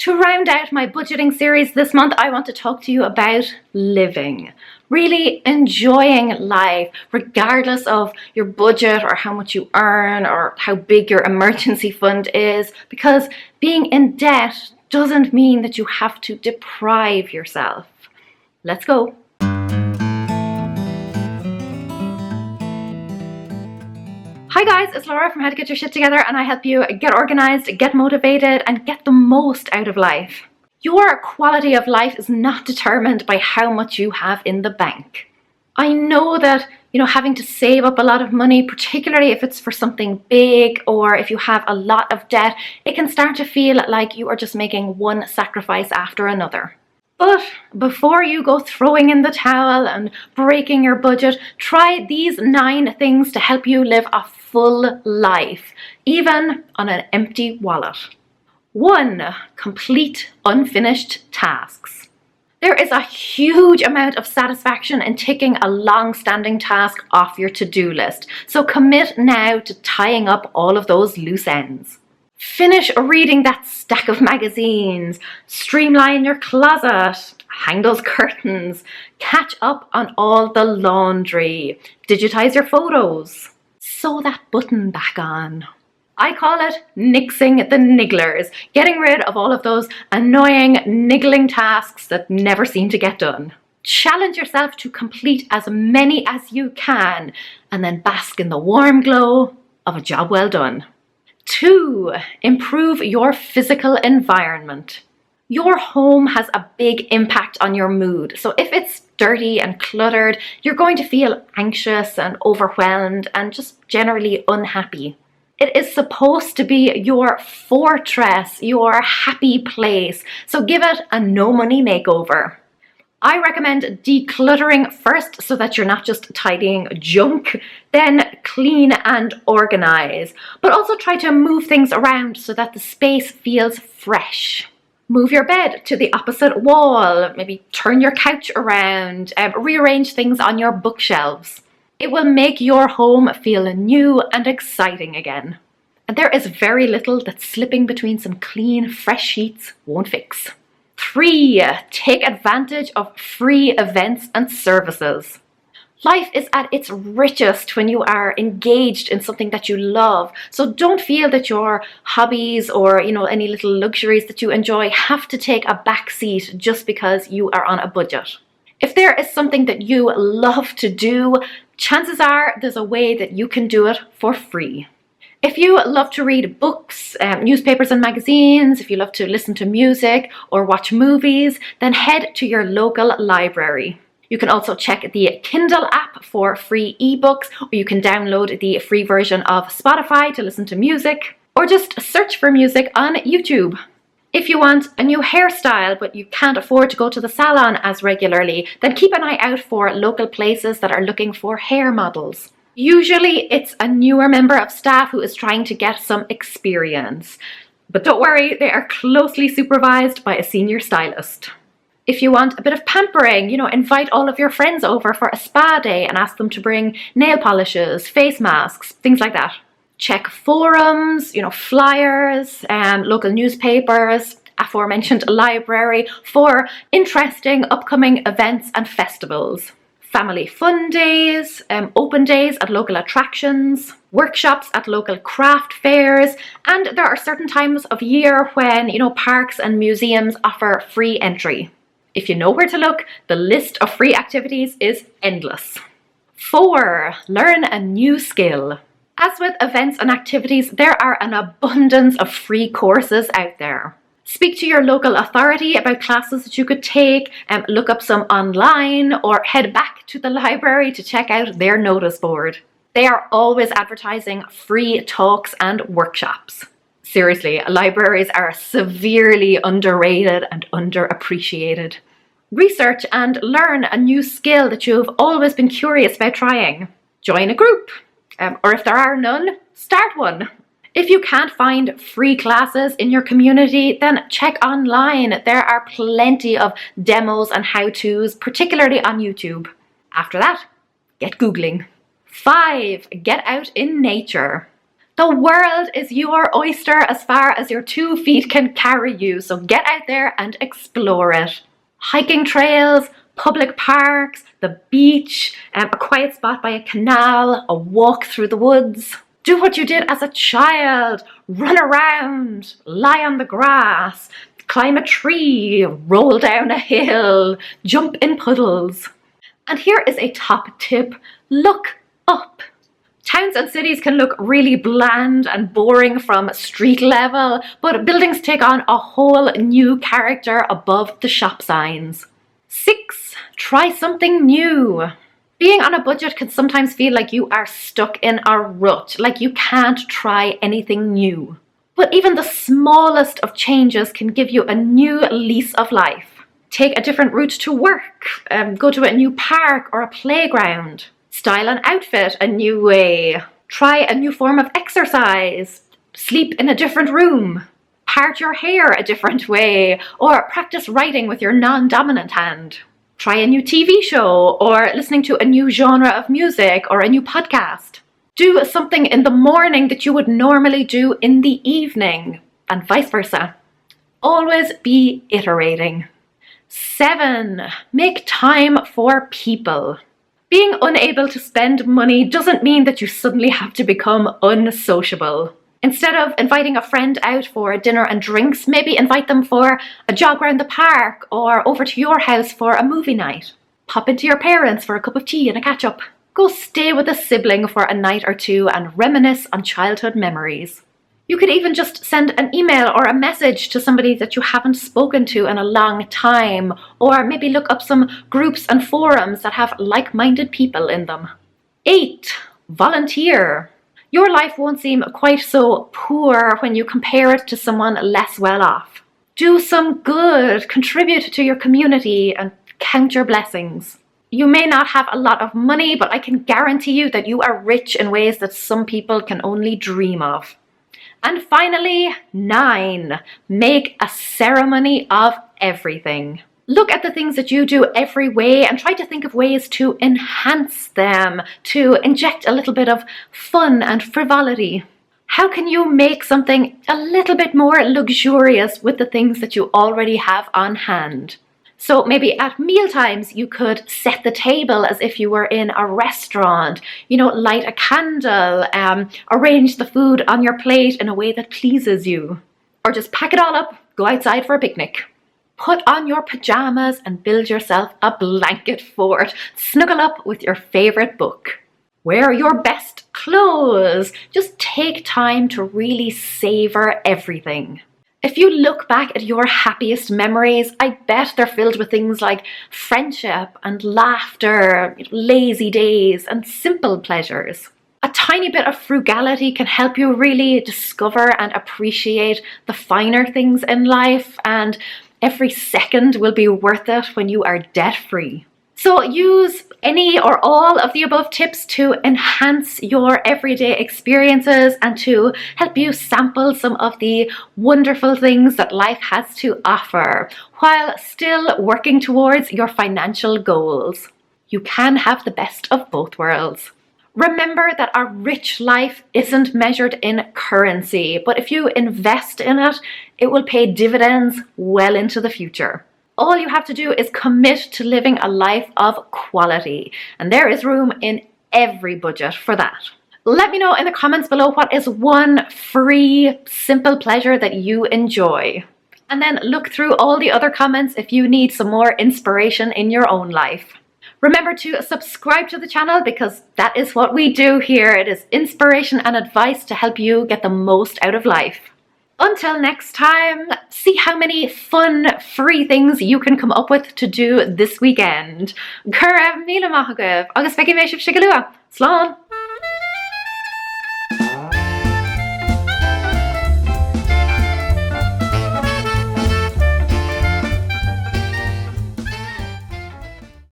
To round out my budgeting series this month, I want to talk to you about living. Really enjoying life, regardless of your budget or how much you earn or how big your emergency fund is, because being in debt doesn't mean that you have to deprive yourself. Let's go. Hi guys, it's Laura from How to Get Your Shit Together, and I help you get organized, get motivated, and get the most out of life. Your quality of life is not determined by how much you have in the bank. I know that, having to save up a lot of money, particularly if it's for something big or if you have a lot of debt, it can start to feel like you are just making one sacrifice after another. But before you go throwing in the towel and breaking your budget, try these 9 things to help you live a full life, even on an empty wallet. 1. Complete unfinished tasks. There is a huge amount of satisfaction in ticking a long-standing task off your to-do list, so commit now to tying up all of those loose ends. Finish reading that stack of magazines, streamline your closet, hang those curtains, catch up on all the laundry, digitize your photos, sew that button back on. I call it nixing the nigglers, getting rid of all of those annoying niggling tasks that never seem to get done. Challenge yourself to complete as many as you can and then bask in the warm glow of a job well done. 2. Improve your physical environment. Your home has a big impact on your mood, so if it's dirty and cluttered, you're going to feel anxious and overwhelmed and just generally unhappy. It is supposed to be your fortress, your happy place, so give it a no-money makeover. I recommend decluttering first so that you're not just tidying junk, then clean and organize. But also try to move things around so that the space feels fresh. Move your bed to the opposite wall, maybe turn your couch around, rearrange things on your bookshelves. It will make your home feel new and exciting again. And there is very little that slipping between some clean, fresh sheets won't fix. 3. Take advantage of free events and services. Life is at its richest when you are engaged in something that you love. So don't feel that your hobbies or any little luxuries that you enjoy have to take a back seat just because you are on a budget. If there is something that you love to do, chances are there's a way that you can do it for free. If you love to read books, newspapers and magazines, if you love to listen to music or watch movies, then head to your local library. You can also check the Kindle app for free ebooks, or you can download the free version of Spotify to listen to music, or just search for music on YouTube. If you want a new hairstyle but you can't afford to go to the salon as regularly, then keep an eye out for local places that are looking for hair models. Usually it's a newer member of staff who is trying to get some experience. But don't worry, they are closely supervised by a senior stylist. If you want a bit of pampering, invite all of your friends over for a spa day and ask them to bring nail polishes, face masks, things like that. Check forums, flyers, local newspapers, aforementioned library for interesting upcoming events and festivals. Family fun days, open days at local attractions, workshops at local craft fairs, and there are certain times of year when, parks and museums offer free entry. If you know where to look, the list of free activities is endless. 4. Learn a new skill. As with events and activities, there are an abundance of free courses out there. Speak to your local authority about classes that you could take, look up some online, or head back to the library to check out their notice board. They are always advertising free talks and workshops. Seriously, libraries are severely underrated and underappreciated. Research and learn a new skill that you've always been curious about trying. Join a group, or if there are none, start one. If you can't find free classes in your community, then check online. There are plenty of demos and how-tos, particularly on YouTube. After that, get Googling. 5. Get out in nature. The world is your oyster as far as your 2 feet can carry you, so get out there and explore it. Hiking trails, public parks, the beach, a quiet spot by a canal, a walk through the woods. Do what you did as a child. Run around, lie on the grass, climb a tree, roll down a hill, jump in puddles. And here is a top tip. Look up. Towns and cities can look really bland and boring from street level, but buildings take on a whole new character above the shop signs. 6. Try something new. Being on a budget can sometimes feel like you are stuck in a rut, like you can't try anything new. But even the smallest of changes can give you a new lease of life. Take a different route to work, go to a new park or a playground. Style an outfit a new way. Try a new form of exercise. Sleep in a different room. Part your hair a different way. Or practice writing with your non-dominant hand. Try a new TV show or listening to a new genre of music or a new podcast. Do something in the morning that you would normally do in the evening, and vice versa. Always be iterating. 7. Make time for people. Being unable to spend money doesn't mean that you suddenly have to become unsociable. Instead of inviting a friend out for dinner and drinks, maybe invite them for a jog around the park or over to your house for a movie night. Pop into your parents for a cup of tea and a catch-up. Go stay with a sibling for a night or two and reminisce on childhood memories. You could even just send an email or a message to somebody that you haven't spoken to in a long time, or maybe look up some groups and forums that have like-minded people in them. 8. Volunteer. Your life won't seem quite so poor when you compare it to someone less well off. Do some good, contribute to your community, and count your blessings. You may not have a lot of money, but I can guarantee you that you are rich in ways that some people can only dream of. And finally, 9. Make a ceremony of everything. Look at the things that you do every way and try to think of ways to enhance them, to inject a little bit of fun and frivolity. How can you make something a little bit more luxurious with the things that you already have on hand? So maybe at mealtimes you could set the table as if you were in a restaurant, light a candle, arrange the food on your plate in a way that pleases you. Or just pack it all up, go outside for a picnic. Put on your pajamas and build yourself a blanket fort. Snuggle up with your favorite book. Wear your best clothes. Just take time to really savor everything. If you look back at your happiest memories, I bet they're filled with things like friendship and laughter, lazy days, and simple pleasures. A tiny bit of frugality can help you really discover and appreciate the finer things in life, and every second will be worth it when you are debt-free. So use any or all of the above tips to enhance your everyday experiences and to help you sample some of the wonderful things that life has to offer while still working towards your financial goals. You can have the best of both worlds. Remember that a rich life isn't measured in currency, but if you invest in it, it will pay dividends well into the future. All you have to do is commit to living a life of quality, and there is room in every budget for that. Let me know in the comments below what is one free, simple pleasure that you enjoy. And then look through all the other comments if you need some more inspiration in your own life. Remember to subscribe to the channel because that is what we do here. It is inspiration and advice to help you get the most out of life. Until next time, see how many fun, free things you can come up with to do this weekend. Cur míle maith agaibh, agus feicim mé sibh sigalua. Slán!